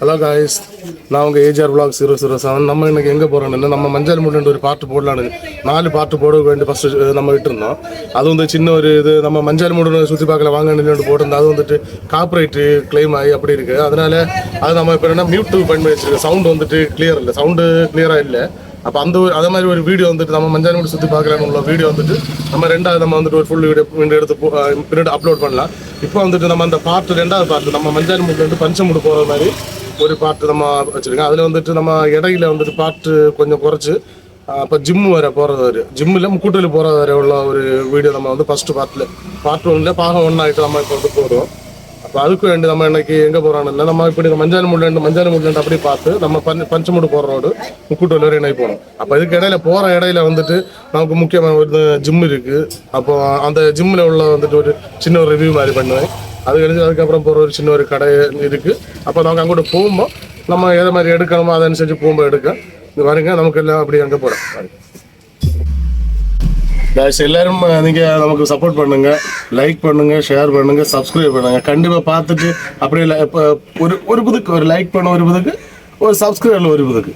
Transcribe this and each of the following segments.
Hello guys, நான் உங்கள் AGR vlog 007. நம்ம இன்னைக்கு எங்கே போகிறோம்னா, நம்ம மஞ்சள் முள்ளு ஒரு பாட்டு போடலான்னு 4 பாட்டு போட வேண்டி ஃபஸ்ட்டு நம்ம விட்டுருந்தோம். அது வந்து சின்ன ஒரு இது நம்ம மஞ்சள் முள்ளு சுற்றி பார்க்கல வாங்கன்னு போட்டிருந்தோம். அது வந்துட்டு காப்பரேட்டு கிளைம் ஆகி அப்படி இருக்குது. அதனால அது நம்ம இப்போ என்ன மியூட் பண்ணி வச்சுருக்கோம். சவுண்டு வந்துட்டு கிளியர் இல்லை, சவுண்டு கிளியராக இல்லை. அப்போ அதே மாதிரி ஒரு வீடியோ வந்துட்டு நம்ம மஞ்சள் முள்ளு சுற்றி பார்க்கலான்னு உள்ள வீடியோ வந்துட்டு நம்ம ரெண்டாவது நம்ம வந்துட்டு ஒரு ஃபுல் வீடியோ எடுத்து பின்னாடி அப்லோட் பண்ணலாம். இப்போ வந்துட்டு நம்ம அந்த பாட்டு ரெண்டாவது பாட்டு நம்ம மஞ்சள் முள்ளு வந்து பஞ்சமுடு போகிற மாதிரி ஒரு பாட்டு நம்ம வச்சுருக்கோம். அதில் வந்துட்டு நம்ம இடையில வந்துட்டு பாட்டு கொஞ்சம் குறைச்சி இப்போ ஜிம்மு வர போகிறது வரை ஜிம்மில் முக்கூட்டில் போகிறது வரை உள்ள ஒரு வீடியோ நம்ம வந்து ஃபஸ்ட்டு பார்ட் 1 பாகம் 1 ஆகிட்டு நம்ம இப்போ வந்து போகிறோம். அப்போ அதுக்கு வேண்டி நம்ம இன்னைக்கு எங்கே போகிறோம்னா, நம்ம இப்படி மஞ்சள் முள்ளு அப்படி பார்த்து நம்ம பஞ்சமுடு போகிற ரோடு முக்கூட்டூர் வரை இணை போகணும். அப்போ இதுக்கு இடையில போகிற இடையில வந்துட்டு நமக்கு முக்கியமான ஒரு ஜிம் இருக்குது. அப்போ அந்த ஜிம்மில் உள்ள வந்துட்டு ஒரு சின்ன ஒரு ரிவ்யூ மாதிரி பண்ணுவேன். அது கழிச்சு அதுக்கப்புறம் போகிற ஒரு சின்ன ஒரு கடை இருக்குது. அப்போ நமக்கு அங்கோட போகும்போது நம்ம எதை மாதிரி எடுக்கணுமோ அதை அனுசரித்து போகும்போது எடுக்க இது வருங்க. நமக்கு எல்லாம் அப்படி அங்கே போகிறோம். எல்லாரும் நீங்கள் நமக்கு சப்போர்ட் பண்ணுங்கள், லைக் பண்ணுங்கள், ஷேர் பண்ணுங்கள், சப்ஸ்கிரைப் பண்ணுங்கள். கண்டிப்பாக பார்த்துட்டு அப்படி இல்லை இப்போ ஒரு புதுக்கு ஒரு லைக் பண்ண ஒரு புதுக்கு ஒரு சப்ஸ்கிரைபில் ஒரு புதுக்கு.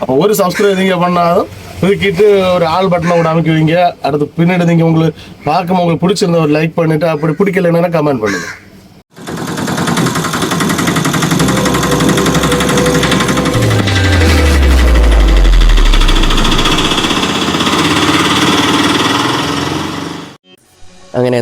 அப்போ ஒரு சப்ஸ்கிரைப் நீங்கள் பண்ணாலும் புதுக்கிட்டு ஒரு ஆல் பட்டனை கூட அமைக்குவீங்க. அடுத்து பின்னாடி நீங்கள் உங்களுக்கு பார்க்கும் உங்களுக்கு பிடிச்சிருந்த ஒரு லைக் பண்ணிவிட்டு அப்படி பிடிக்கலைன்னா கமெண்ட் பண்ணுங்கள். അങ്ങനെ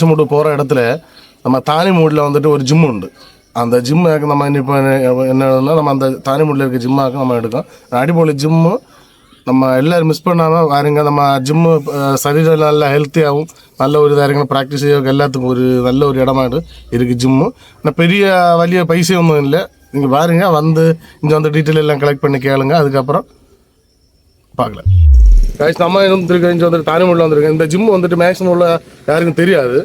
மூடு போகிற இடத்துல நம்ம தானி மூடில் வந்துட்டு ஒரு ஜிம்மு உண்டு. அந்த ஜிம்மாக்கு நம்ம இப்போ என்னன்னா நம்ம அந்த தானி மூடில் இருக்க ஜிம்மாக்கு நம்ம எடுக்கோம். அடிப்பொலி ஜிம்மு நம்ம எல்லோரும் மிஸ் பண்ணாமல் பாருங்க. நம்ம ஜிம்மு சரீரம் நல்ல ஹெல்த்தியாகவும் நல்ல ஒரு இதாக இருக்கணும். ப்ராக்டிஸ் செய்ய எல்லாத்துக்கும் ஒரு நல்ல ஒரு இடமாடு இருக்குது ஜிம்மு. ஆனால் பெரிய வழிய பைசா ஒன்றும் இல்லை. நீங்கள் பாருங்க, வந்து இங்கே வந்து டீட்டெயில் எல்லாம் கலெக்ட் பண்ணி கேளுங்க. அதுக்கப்புறம் பார்க்கலாம். நம்ம வந்துருக்கேன், இங்கே வந்துட்டு தானிமூடில் வந்திருக்கேன். இந்த ஜிம்மு வந்துட்டு மேக்ஸிமம் உள்ள யாருக்கும் தெரியாது.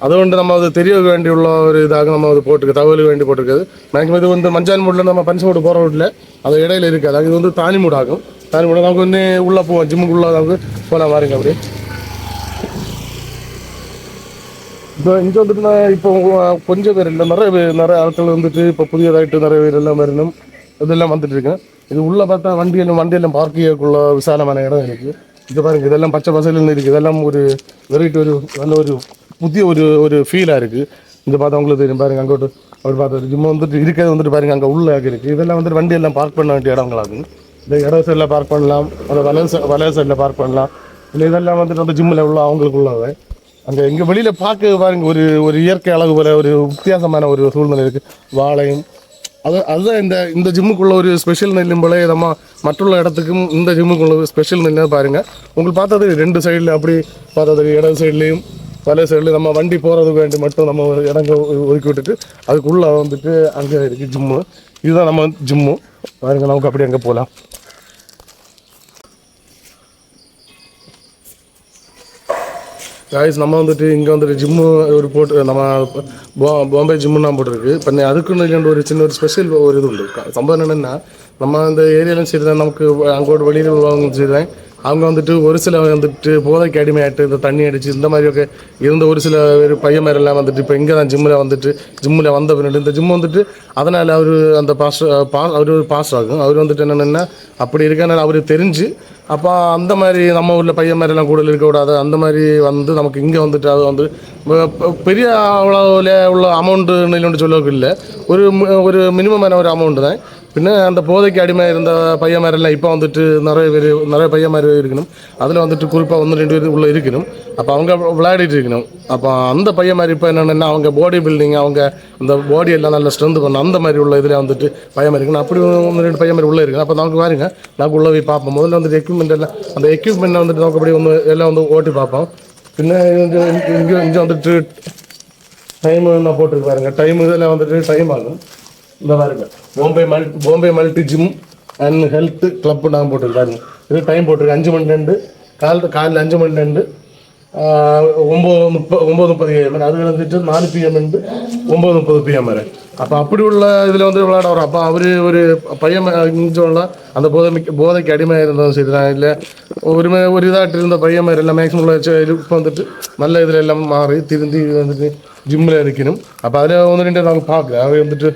அதுകൊണ്ട് நம்ம அது தெரிய வேண்டியுள்ள ஒரு இதாக நம்ம அது போட்டுருக்கு, தகவல் வேண்டி போட்டிருக்குது. மேக்ஸிமம் இது வந்து மஞ்சான் மூடில் நம்ம பஞ்சமூடு போகிற வீட்டில் அது இடையில இருக்காது. அது வந்து தானிமூடு ஆகும். தானிமூடு நமக்கு வந்து உள்ளே போவோம், ஜிம்முக்குள்ளே நமக்கு போகலாம். பாருங்க அப்படி இப்போ இங்கே வந்துட்டு நான் இப்போ கொஞ்சம் பேர் இல்லை, நிறைய ஆட்கள் வந்துட்டு இப்போ புதியதாகிட்டு நிறைய பேர் எல்லாம் வரணும் இதெல்லாம் வந்துட்டு இருக்கேன். இது உள்ளே பார்த்தா வண்டியெல்லாம் பார்க் செய்யக்குள்ள விசாலமான இடம் இருக்குது. இது பாருங்க, இதெல்லாம் பச்சை பசையில் இருக்குது. இதெல்லாம் ஒரு வெரைட்டி ஒரு நல்ல ஒரு புதிய ஒரு ஃபீலாக இருக்குது. இந்த பார்த்தா உங்களுக்கு தெரியும் பாருங்க. அங்கோட்டு அப்படி பார்த்தா ஜிம்மு வந்துட்டு இருக்கிறது வந்துட்டு பாருங்க, அங்கே உள்ள இருக்குது. இதெல்லாம் வந்துட்டு வண்டியெல்லாம் பார்க் பண்ண வேண்டிய இடங்களாகும். இந்த இட சைடில் பார்க் பண்ணலாம், அந்த வலைய சைடில் பார்க் பண்ணலாம். இல்லை இதெல்லாம் வந்துட்டு அந்த ஜிம்மில் உள்ள அவங்களுக்கு உள்ளவை. அங்கே இங்கே வெளியில் பார்க்க பாருங்க, ஒரு இயற்கை அழகு போல ஒரு வித்தியாசமான ஒரு சூழ்நிலை இருக்குது. வாழையும் அதுதான் இந்த ஜிம்முக்குள்ள ஒரு ஸ்பெஷல் நெல்லும் போல நம்ம மற்றுள்ள இடத்துக்கும் இந்த ஜிம்முக்குள்ள ஒரு ஸ்பெஷல் நெல்லை பாருங்கள். உங்களுக்கு பார்த்தது 2 சைடில் அப்படி பார்த்தது இடது சைட்லேயும் பல சைட்லேயும் நம்ம வண்டி போகிறதுக்கு வேண்டி மட்டும் நம்ம ஒரு இடங்க ஒதுக்கி விட்டுட்டு அதுக்குள்ளே வந்துட்டு அங்கே இருக்குது ஜிம்மு. இதுதான் நம்ம ஜிம்மு பாருங்கள். நமக்கு அப்படி அங்கே போகலாம். காய்ஸ், நம்ம வந்துட்டு இங்கே வந்துட்டு ஜிம்மு ஒரு போட்டு நம்ம பாம்பே ஜிம்முன்னா போட்டிருக்கு. இப்போ அதுக்குன்னு ஒரு சின்ன ஒரு ஸ்பெஷல் ஒரு இது உண்டு. சம்பவம் என்னென்னா, நம்ம அந்த ஏரியாலும் சரி தான், நமக்கு அங்கோட வெளியில் உள்ளவங்க சரி தான், அவங்க வந்துட்டு ஒரு சில வந்துட்டு போதைக்கு அடிமையாட்டு இந்த தண்ணி அடித்து இந்த மாதிரி இருந்த ஒரு சில பையன் மாதிரிலாம் வந்துட்டு இப்போ இங்கே தான் ஜிம்மில் வந்த பின்னாடி இந்த ஜிம் வந்துட்டு அதனால் அவர் அந்த அவர் ஒரு பாஸ் ஆகும். அவர் வந்துட்டு என்னென்னா அப்படி இருக்கனால அவர் தெரிஞ்சு அப்போ அந்த மாதிரி நம்ம ஊரில் பையன் மாதிரிலாம் கூட இருக்கக்கூடாது. அந்த மாதிரி வந்து நமக்கு இங்கே வந்துட்டு அது வந்து பெரிய அவ்வளோ உள்ள அமௌண்ட்டுன்னு சொல்லவும் இல்லை, ஒரு மினிமமான ஒரு அமௌண்ட்டு தான். പിന്നെ அந்த போதைக்கு அடிமையாக இருந்த பையன்மாரெல்லாம் இப்போ வந்துட்டு நிறைய பையன்மார் இருக்கணும். அதில் வந்துட்டு குறிப்பாக 1-2 பேர் உள்ளே இருக்கணும். அப்போ அவங்க விளையாடிட்டு இருக்கணும். அப்போ அந்த பையன்மார் இப்போ என்னென்னா அவங்க பாடி பில்டிங் அவங்க அந்த பாடி எல்லாம் நல்லா ஸ்ட்ரென்த் பண்ணணும். அந்த மாதிரி உள்ள இதில் வந்துட்டு பையன்மார் இருக்கணும். அப்படி 1-2 பையன்மார் உள்ளே இருக்கணும். அப்போ நமக்கு பாருங்க நமக்கு உள்ளே போய் பார்ப்போம். முதல்ல வந்துட்டு எக்யூப்மெண்ட் எல்லாம் அந்த எக்யூப்மெண்ட்டை வந்துட்டு நமக்கு அப்படி எல்லாம் ஓட்டி பார்ப்போம். പിന്നെ இங்கே வந்துட்டு டைம் நான் போட்டுருக்கு பாருங்க. டைம் இதில் வந்துட்டு டைம் ஆகும். இந்த பாருங்க Bombay multi gym and health club நாங்கள் போட்டிருக்காங்க. இது டைம் போட்டிருக்கு 5 மணிலேருந்து காலையில் 5 மணிலேருந்து 9:30 AM. அது வந்துட்டு 4 PM 9:30 PM வரை. அப்போ அப்படி உள்ள இதில் வந்து விளையாட வரும். அப்போ அவர் ஒரு பையன் இங்கே அந்த போதைக்கு அடிமையாக இருந்ததும் சரி தான், இல்லை ஒரு இதாகிட்டு இருந்த பையன் எல்லாம் மேக்ஸிமம் உள்ள இப்போ வந்துட்டு நல்ல இதில் எல்லாம் மாறி திருந்தி வந்துட்டு ஜிம்மில் இருக்கணும். அப்போ அதில் 1-2 நாங்கள் பார்க்கல. அவர் வந்துட்டு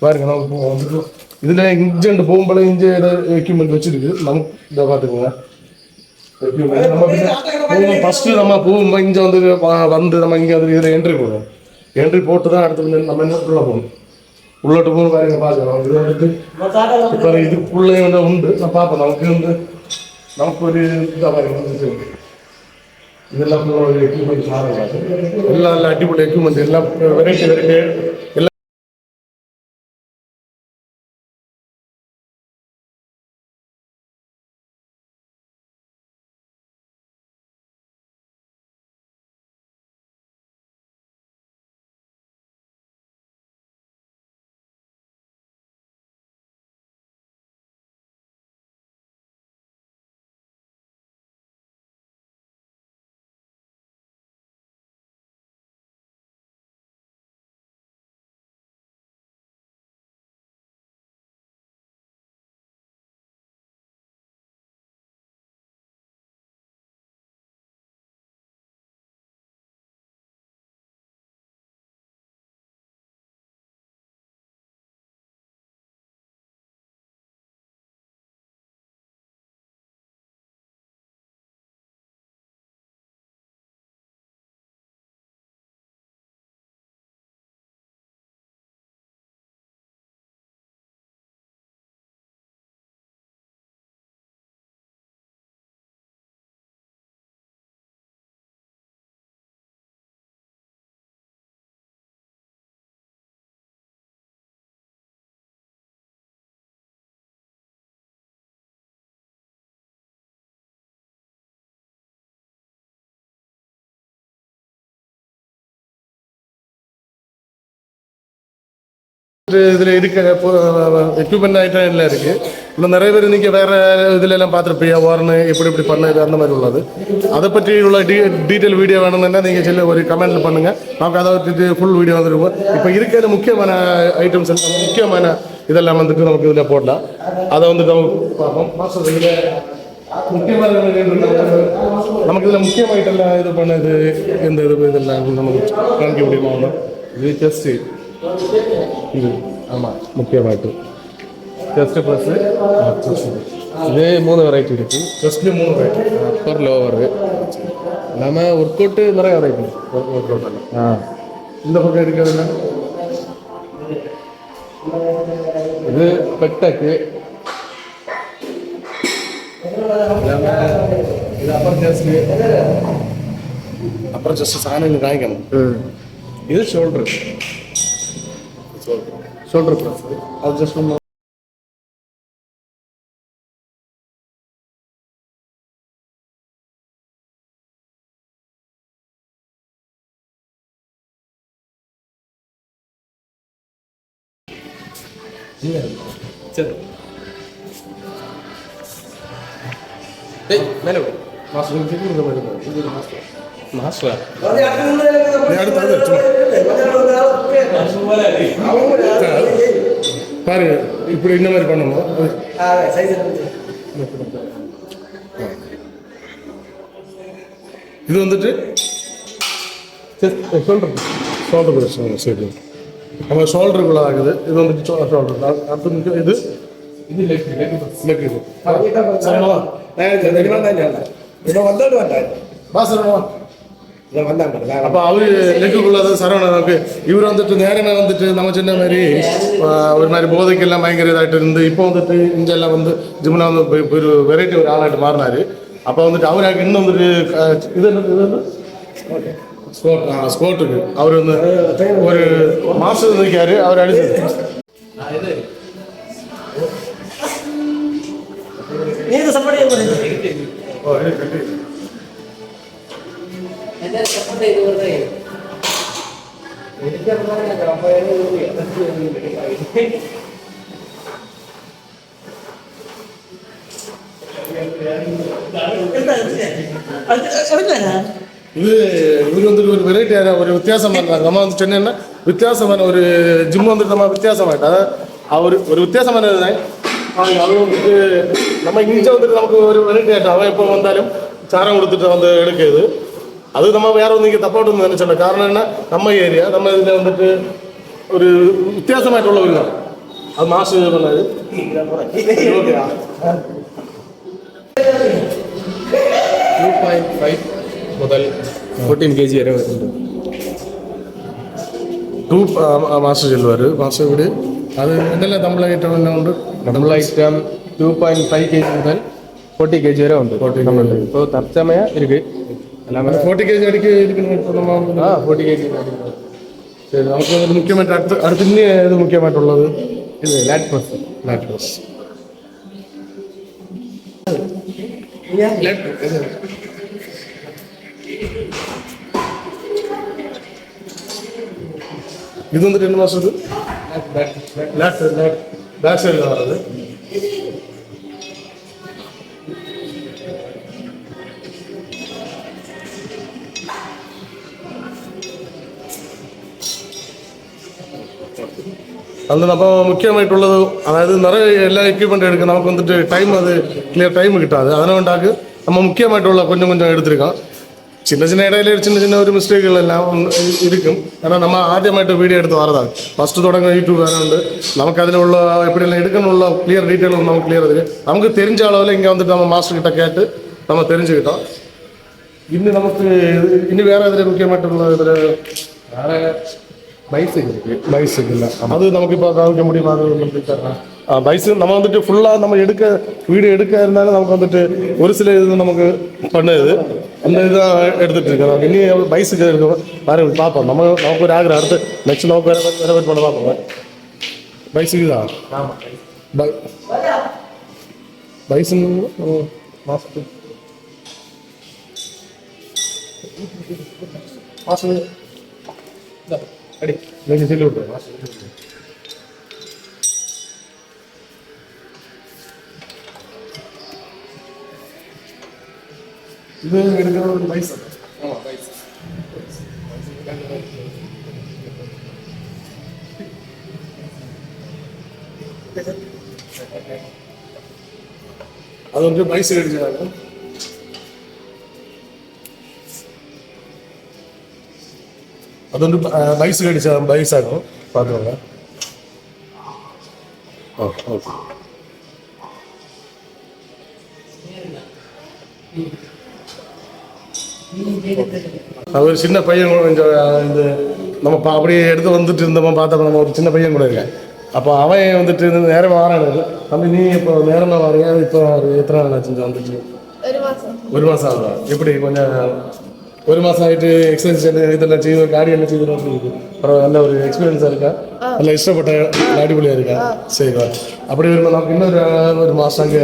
பாருங்க நமக்கு வந்துட்டு இதில் இன்ஜென்ட் போகும்போது எக்யூப்மெண்ட் வச்சுருக்கு. நமக்கு இதை பார்த்துக்கோங்க எக்யூப்மெண்ட். நம்ம ஃபஸ்ட்டு நம்ம போகும்போது இங்கே வந்து நம்ம இங்கே வந்து இதில் என்ட்ரி போடுவோம். என்ட்ரி போட்டு தான் அடுத்து நம்ம என்ன உள்ளே போகணும். உள்ளோட்டு போகணும் பாருங்க பார்க்கலாம். இது வந்துட்டு இப்போ இதுக்குள்ளே வந்து உண்டு. நான் பார்ப்போம். நமக்கு ஒரு இதாக பாருங்க வந்துட்டு இதெல்லாம் எக்யூப்மெண்ட் மாறுங்க. எல்லாம் நல்ல அடிப்படை எக்யூப்மெண்ட் எல்லாம் வெரைட்டி எல்லாம் இதில் இருக்க எக்யூப்மெண்ட் ஐட்டம் எல்லாம் இருக்குது. இன்னும் நிறைய பேர் நீங்கள் வேறு இதில் எல்லாம் பார்த்துருப்பீங்க. வார்னு இப்படி பண்ணது அந்த மாதிரி உள்ளது. அதை பற்றி உள்ள டீட்டெயில் வீடியோ வேணும்னா நீங்கள் ஒரு கமெண்ட்டில் பண்ணுங்கள். நமக்கு அதை பற்றி ஃபுல் வீடியோ வந்துருக்கும். இப்போ இருக்கிற முக்கியமான ஐட்டம்ஸ் எல்லாம் முக்கியமான இதெல்லாம் வந்துட்டு நமக்கு இதில் போடலாம். அதை வந்துட்டு நமக்கு பார்ப்போம். முக்கியமான நமக்கு இதில் முக்கியமான ஐட்டம்லாம் இது பண்ணது எந்த இதெல்லாம் நமக்கு காமிக்க முடியுமா? இது ஜஸ்ட் இது ஆமாம் முக்கியமாயிட்டு ஜஸ்ட்டு ப்ளஸ்ஸு இது 3 வெரைட்டி இருக்குது. ஜஸ்ட்டு 3 வெரைட்டி அப்பர் லோவரு நம்ம ஒர்க் அவுட்டு நிறைய வெரைட்டி ஒர்க் அவுட். இந்த பக்கம் இருக்கிறது இது பெக்டக்கு இது அப்புறம் ஜஸ்ட் சாணம் காய்க்கணும். இது ஷோல்டர் ப்ரெஸ். அது ஜஸ்ட் சரி மேலே மாஸ்டர் பாருங்க இப்படி இந்த மாதிரி பண்ணணும். இது வந்துட்டு ஷோல்டர் பிரச்சனை சரி நம்ம ஷோல்டருக்குள்ள ஆகுது. இது வந்துட்டு ஷோல்டர். அடுத்து இது லெக் இது பாஸ் அப்போ அவரு லெக்குக்குள்ளது சரவணன் நமக்கு இவர் வந்துட்டு நேரமே வந்துட்டு நம்ம சொன்ன மாதிரி ஒரு மாதிரி போதைக்கெல்லாம் பயங்கர இதாகிட்டு இருந்து இப்போ வந்துட்டு இங்கெல்லாம் வந்து ஜிம்மில் வந்து ஒரு வெரைட்டி ஒரு ஆளாகிட்டு மாறினாரு. அப்போ வந்துட்டு அவருக்கு இன்னும் வந்துட்டு இது என்ன ஸ்கோட்டுக்கு அவர் வந்து ஒரு மாஸ்டர் இருக்காரு அவர் அடிச்சது இது இவர் வந்துட்டு ஒரு வெரைட்டியான ஒரு வித்தியாசம் பண்ணுறாங்க. நம்ம வந்து சென்னைன்னா வித்தியாசமான ஒரு ஜிம் வந்துட்டு நம்ம வித்தியாசமாயிட்டு அதாவது அவர் ஒரு வித்தியாசமான அது வந்துட்டு நம்ம இங்கே வந்துட்டு நமக்கு ஒரு வெரைட்டி ஆகிட்டு அவன் எப்போ வந்தாலும் சாரம் கொடுத்துட்டு வந்து எடுக்குது. அது நம்ம வேற வந்து இங்கே தப்பாட்டு நினைச்சோம். காரணம் என்ன நம்ம ஏரியா நம்ம இதில் வந்துட்டு ஒரு வித்தியாசமாயிட்டு உள்ள தான் அது மாசு பண்ணாது. ஓகேயா 2.5 മുതൽ 14 kg വരെ വരുന്നുണ്ട്. 2 മാസ്റ്റർ ചെല്ലുവാർ മാസ്റ്റർ ഇവിടെ അത് എന്തെല്ലാം തമ്മിൽ ഐറ്റം എല്ലാം ഉണ്ട്. നമ്മൾ ഐറ്റം 2.5 kg മുതൽ 40 kg വരെ ഉണ്ട്. ഇപ്പോൾ തற்சமய இருக்கு எல்லாமே 40 kg அடிக்க இருக்கணும். இப்போ நம்ம 40 kg சரி നമുക്ക് മുഖ്യമായിട്ട് അടുത്ത് ഇനി ഏത് മുഖ്യമായിട്ടുള്ളത് ഇത് ലാറ്റ് പ്രസ് இது வந்துட்டு என்ன மாசம் இது பேக் சைடில் வர்றது. അത് നമ്മൾ മുഖ്യമായിട്ടുള്ളത് അതായത് നിറയെ എല്ലാ എക്യുപ്മെൻ്റ് എടുക്കുക നമുക്ക് വന്നിട്ട് ടൈം അത് ക്ലിയർ ടൈം കിട്ടാതെ അതിനുകൊണ്ടാക്ക് നമ്മൾ മുഖ്യമായിട്ടുള്ള கொஞ்சம் கொஞ்சம் எடுத்திருக்கோம். சின்ன சின்ன இடையில சின்ன சின்ன ஒரு மிஸ்டேக்குகள் எல்லாம் இருக்கும். ஏன்னா நம்ம ஆദ്യമായിട്ട് வீடியோ எடுத்து வரതാണ്. ஃபஸ்ட்டு தொடங்க யூடியூப் வேற உண்டு நமக்கு அதில் உள்ள எப்படியெல்லாம் எடுக்கணும்ல கிளியர் டீட்டெயில் நமக்கு கிளியர் இருக்குது. நமக்கு தெரிஞ்ச அளவில் இங்கே வந்துட்டு நம்ம மாஸ்டர் கிட்ட கேட்டு நம்ம தெரிஞ்சுக்கிட்டோம். இன்னும் நமக்கு இனி வேற இதில் முக்கியமாയിട്ടുള്ള இதில் வேற பைசைக்கிள் அது நமக்கு இப்போ காமிக்க முடியுமா? அது பைசைக்கிள் நம்ம வந்துட்டு ஃபுல்லாக நம்ம வீடியோ எடுக்க இருந்தாலும் நமக்கு வந்துட்டு ஒரு சில இது நமக்கு பண்ணுது அந்த இதுதான் எடுத்துகிட்டு இருக்கோம். இனி பைசைக்கிள் எடுக்க பாருங்க பார்ப்போம். நமக்கு ஒரு ஆகிற அடுத்து நெக்ஸ்ட் நமக்கு வேற வெயிட் பண்ண பார்ப்போம். பைசைக்கிள் தான் பைசைக்கிள் மாசத்துக்கு அடி நீங்கள் சொல்லி விட்டுருங்க. இது எடுக்கிற ஒரு பைசா. ஆமாம் பைசா அது வந்து பைசா அடிச்சாங்க. அது வந்து பைஸுக்கு அடிச்சா பைஸ் ஆகும் பார்த்துக்கோங்க. ஓகே ஒரு சின்ன பையன் கொஞ்சம் இந்த நம்ம அப்படியே எடுத்து வந்துட்டு இருந்தோம் பார்த்தப்ப நம்ம ஒரு சின்ன பையன் கூட இருக்கேன். அப்போ அவன் வந்துட்டு நேரமாக வரானு தம்பி நீ இப்போ நேரமாக வரீங்க. இப்போ எத்தனை நாள் ஆச்சு வந்துட்டு? ஒரு மாதம் ஆகுதா? எப்படி கொஞ்சம் ஒரு மாதம் ஆகிட்டு எக்ஸசைஸ் இதெல்லாம் செய்து காடி எல்லாம் செய்து அப்புறம் நல்ல ஒரு எக்ஸ்பீரியன்ஸாக இருக்கா? நல்லா இஷ்டப்பட்ட அடிப்பொலியாக இருக்கா? சரிவா அப்படி வரும்போது நமக்கு இன்னொரு ஒரு மாதம் அங்கே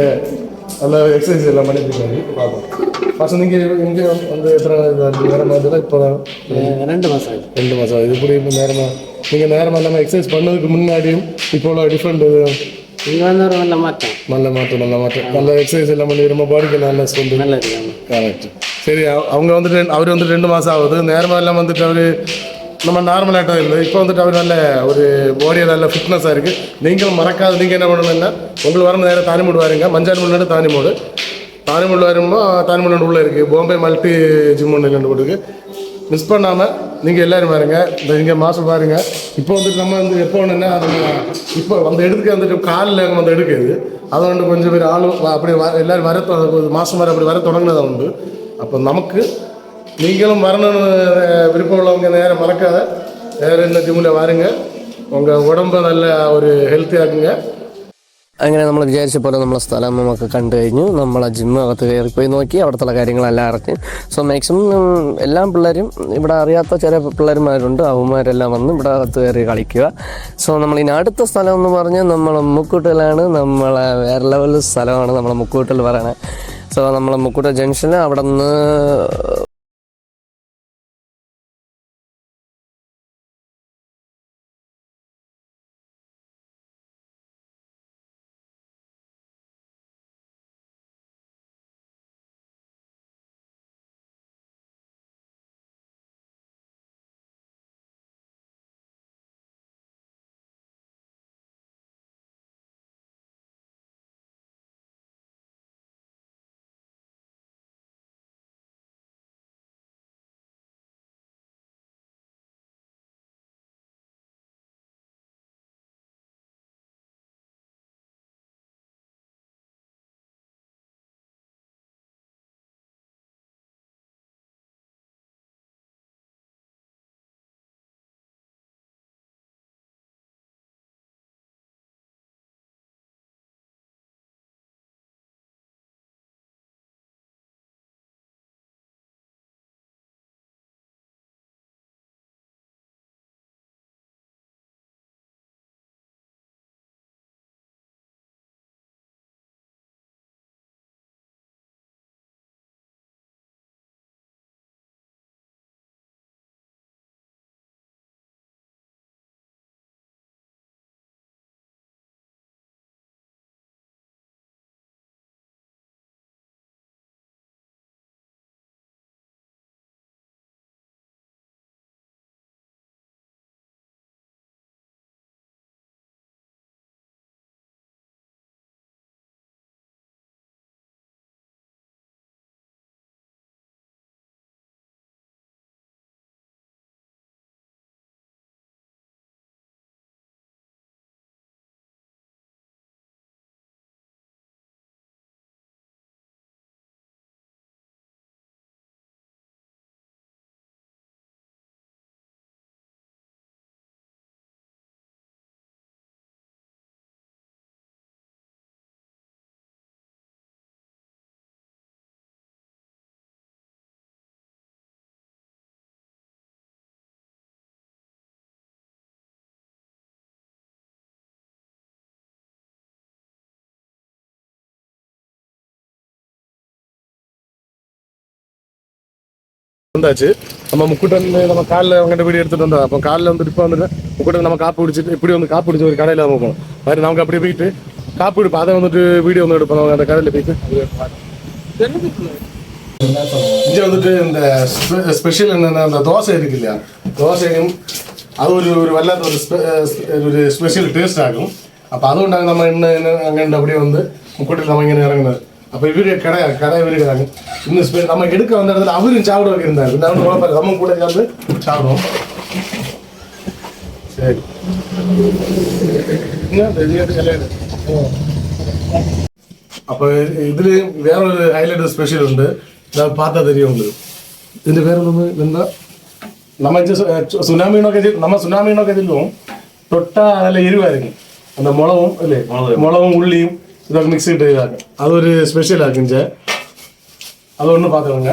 நல்ல எக்ஸசைஸ் எல்லாம் பண்ணிட்டு பார்ப்போம். மாதம் நீங்கள் இங்கே வந்து எத்தனை நேரமாக இருந்ததுன்னா இப்போ 2 மாதம் 2 மாதம் இது இப்படி இப்போ நேரமாக நீங்கள் நேரமாக இல்லாமல் எக்ஸசைஸ் பண்ணதுக்கு முன்னாடியும் இப்போ உள்ள டிஃப்ரெண்ட் இங்கே வந்து ஒரு நல்ல மாற்றம் நல்ல எக்ஸசைஸ் எல்லாம் பண்ணி ரொம்ப பாடிக்கு நல்ல ஸ்ட்ரென்த் நல்லா இருக்கு. கரெக்ட். சரி அவங்க வந்துட்டு அவர் வந்துட்டு 2 மாதம் ஆகுது. நேரமாக எல்லாம் வந்துட்டு அவர் நம்ம நார்மலாகிட்டோம் இல்லை. இப்போ வந்துட்டு அவர் நல்ல ஒரு பாடியை நல்ல ஃபிட்னஸாக இருக்குது. நீங்களும் மறக்காது. நீங்கள் என்ன பண்ணணும்னா உங்களுக்கு வர நேரம் தானிமூடு வாருங்க. மஞ்சால் முன்னாடி தானிமூடு வரும்போது தானிமூடு உள்ளே இருக்குது. பாம்பே மல்டி ஜிம் ஒன்று ரெண்டு போட்டுருக்கு. மிஸ் பண்ணாமல் நீங்கள் எல்லோரும் பாருங்க. இந்த இங்கே மாதம் பாருங்கள். இப்போ வந்துட்டு நம்ம வந்து எப்போ ஒன்றுன்னா அது இப்போ வந்து எடுத்துக்க வந்துட்டு காலில் வந்து எடுக்குது. அதை வந்து கொஞ்சம் பேர் ஆளும் அப்படி எல்லோரும் வர மாதம் வர அப்படி வர தொடங்கினதான் உண்டு. அப்போ நமக்கு நீங்களும் வரணும்னு விருப்பம் உள்ளவங்க நேரம் மறக்காத நேரம் இந்த ஜிம்மில் வாருங்க. உங்கள் உடம்பை நல்ல ഒരു ഹെൽത്തി ആക്കുங்க. അങ്ങനെ നമ്മൾ വിചാരിച്ച പോലെ നമ്മളെ സ്ഥലം നമുക്ക് കണ്ടു കഴിഞ്ഞു. നമ്മളെ ജിമ്മകത്ത് കയറിപ്പോയി നോക്കി, അവിടുത്തെ കാര്യങ്ങളെല്ലാം അറിഞ്ഞ്. സോ മാക്സിമം എല്ലാ പിള്ളേരും, ഇവിടെ അറിയാത്ത ചില പിള്ളേന്മാരുണ്ട്, അവന്മാരെല്ലാം വന്ന് ഇവിടെ അകത്ത് കയറി കളിക്കുക. സോ നമ്മളിനി അടുത്ത സ്ഥലം എന്ന് പറഞ്ഞാൽ നമ്മളെ മുക്കൂട്ടിലാണ്. നമ്മളെ വേറെ ലെവൽ സ്ഥലമാണ് നമ്മളെ മുക്കൂട്ടിൽ പറയണത്. സോ നമ്മളെ മുക്കൂട്ട ജംഗ്ഷന് അവിടെ നിന്ന് வந்தாச்சு. நம்ம முக்கூட்டல் நம்ம காலில் அவங்ககிட்ட வீடியோ எடுத்துட்டு வந்தோம். அப்போ காலில் வந்துட்டு இப்போ வந்துட்டு முக்கூட்டல் நம்ம காப்பு பிடிச்சிட்டு இப்படி வந்து காப்பு பிடிச்ச ஒரு கடையில் நம்ம போகணும். மாதிரி நமக்கு அப்படியே போயிட்டு காப்பு எடுப்போம். அதை வந்துட்டு வீடியோ வந்து எடுப்போம். அவங்க அந்த கடையில் போயிட்டு இங்கே வந்துட்டு இந்த ஸ்பெஷல் என்னென்ன அந்த தோசை இருக்கு இல்லையா, தோசையும் அது ஒரு வல்லாத ஒரு ஸ்பெஷல் டேஸ்ட் ஆகும். அப்போ അതുകൊണ്ടാണ് நம்ம இன்னும் அங்கே அப்படியே வந்து முக்கூட்டல் நம்ம இங்கே இறங்குனது. அப்போ இவரு கடை இருக்கிறாங்க. இன்னும் நம்ம எடுக்க வந்த இடத்துல அவரும் சாப்பிட வைக்கிறாரு. இருந்தாலும் குழப்பம் நம்ம கூட சேர்ந்து சாப்பிடுவோம். சரி, அப்போ இதுலேயும் வேற ஒரு ஹைலைட் ஸ்பெஷல் உண்டு. அதை பார்த்தா தெரியும் உங்களுக்கு. ഇതിൻ്റെ പേരൊന്നും എന്താ, நம்ம സുനാമീനൊക്കെ ചെല്ലുவோம் തൊട്ടാ നല്ല എരിവായിരിക്കും. அந்த മുളകും അല്ലേ, മുളകും ഉള്ളിയും ഇതൊക്കെ മിക്സ് ചെയ്തിട്ട് ഇതാക്കും. അതൊരു സ്പെഷ്യൽ ആക്കും. அது ஒன்று பார்த்துக்கோங்க.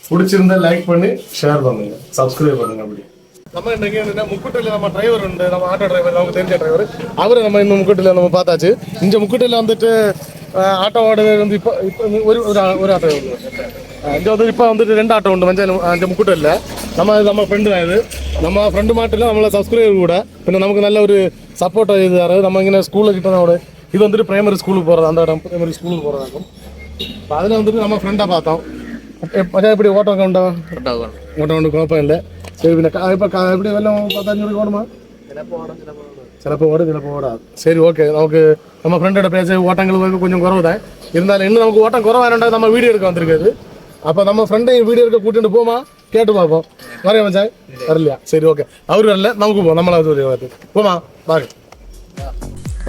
பிடிச்சிருந்தா லைக் பண்ணி ஷேர் பண்ணுங்க, சப்ஸ்கிரைப் பண்ணுங்க. அப்படி நம்ம இன்னைக்கு என்னன்னா முக்கூட்டில் நம்ம டிரைவர் உண்டு, நம்ம ஆட்டோ டிரைவர், நமக்கு தெரிஞ்ச டிரைவர். அவரை நம்ம இன்னும் முக்கூட்டில் நம்ம பார்த்தாச்சு. இந்த முக்கூட்டில் வந்துட்டு ஆட்டோவோட வந்து இப்போ ஒரு ஆட்டோ உண்டு. இங்கே வந்து இப்போ வந்துட்டு 2 ஆட்டோ உண்டு மஞ்சள் அந்த முக்கூட்டில். நம்ம ஃப்ரெண்டு தான் இது. நம்ம ஃப்ரெண்டு மாட்டில் நம்மளை சப்ஸ்கிரைபர் கூட പിന്നെ നമുക്ക് നല്ല ഒരു സപ്പോർട്ട് ചെയ്ത് തരാറ്. നമ്മ ഇങ്ങനെ സ്കൂളിൽ കിട്ടുന്നതോടെ ഇത് വന്നിട്ട് പ്രൈമറി സ്കൂളിൽ പോகிறது, அந்த இடம் പ്രൈമറി സ്കൂളിൽ போகிறதாகும். അപ്പോൾ அதில் வந்துட்டு நம்ம ஃப்ரெண்டாக பார்த்தோம். மச்சா எப்படி ஓட்டம் உண்டா? ஓட்டம் உண்டு, குழப்பம் இல்லை. சரி, പിന്നെ இப்போ எப்படி வெள்ளம் 10-5 ஓடுமா? ചിലപ്പോൾ ഓടും, ചിലപ്പോൾ ഓടാം. ശരി, ഓക്കെ. നമുക്ക് நம்ம ஃப்ரெண்டோட பேச ஓட்டங்கள் கொஞ்சம் குறவு தான். இருந்தாலும் இன்னும் நமக்கு ஓட்டம் குறவாக நம்ம வீடியோ எடுக்க வந்திருக்காது. அப்போ நம்ம ஃப்ரெண்டையும் வீடியோ எடுக்க கூட்டிட்டு போமா, கேட்டு பார்ப்போம். வரைய மச்சான் வரலையா? சரி, ஓகே. அவரு வரல, நமக்கு போவோம். நம்மளாவது போமா, பாருங்க.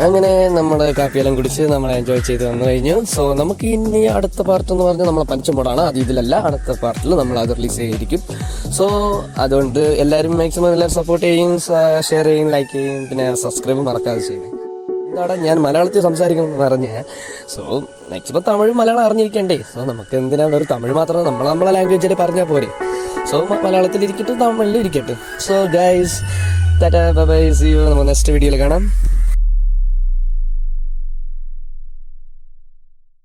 അങ്ങനെ നമ്മൾ കാപ്പിയെല്ലാം കുടിച്ച് നമ്മൾ എൻജോയ് ചെയ്ത് വന്നു കഴിഞ്ഞു. സോ നമുക്ക് ഇനി അടുത്ത പാർട്ട് എന്ന് പറഞ്ഞാൽ നമ്മളെ പഞ്ചമോടാണ്. അത് ഇതിലല്ല, അടുത്ത പാർട്ടിൽ നമ്മൾ അത് റിലീസ് ചെയ്തിരിക്കും. സോ അതുകൊണ്ട് എല്ലാവരും മാക്സിമം എല്ലാവരും സപ്പോർട്ട് ചെയ്യും, ഷെയർ ചെയ്യും, ലൈക്ക് ചെയ്യും, പിന്നെ സബ്സ്ക്രൈബ് മറക്കാതെ ചെയ്യും. എന്താണ് ഞാൻ മലയാളത്തിൽ സംസാരിക്കണം പറഞ്ഞ. സോ മാക്സിമം തമിഴ് മലയാളം അറിഞ്ഞിരിക്കണ്ടേ. സോ നമുക്ക് എന്തിനാണ് ഒരു തമിഴ് മാത്രം നമ്മളെ ലാംഗ്വേജിൽ പറഞ്ഞാൽ പോരെ. സോ മലയാളത്തിൽ ഇരിക്കട്ടെ, തമിഴിൽ ഇരിക്കട്ടെ. So guys, tata bye bye, see you. നമ്മൾ നെക്സ്റ്റ് വീഡിയോയിൽ കാണാം.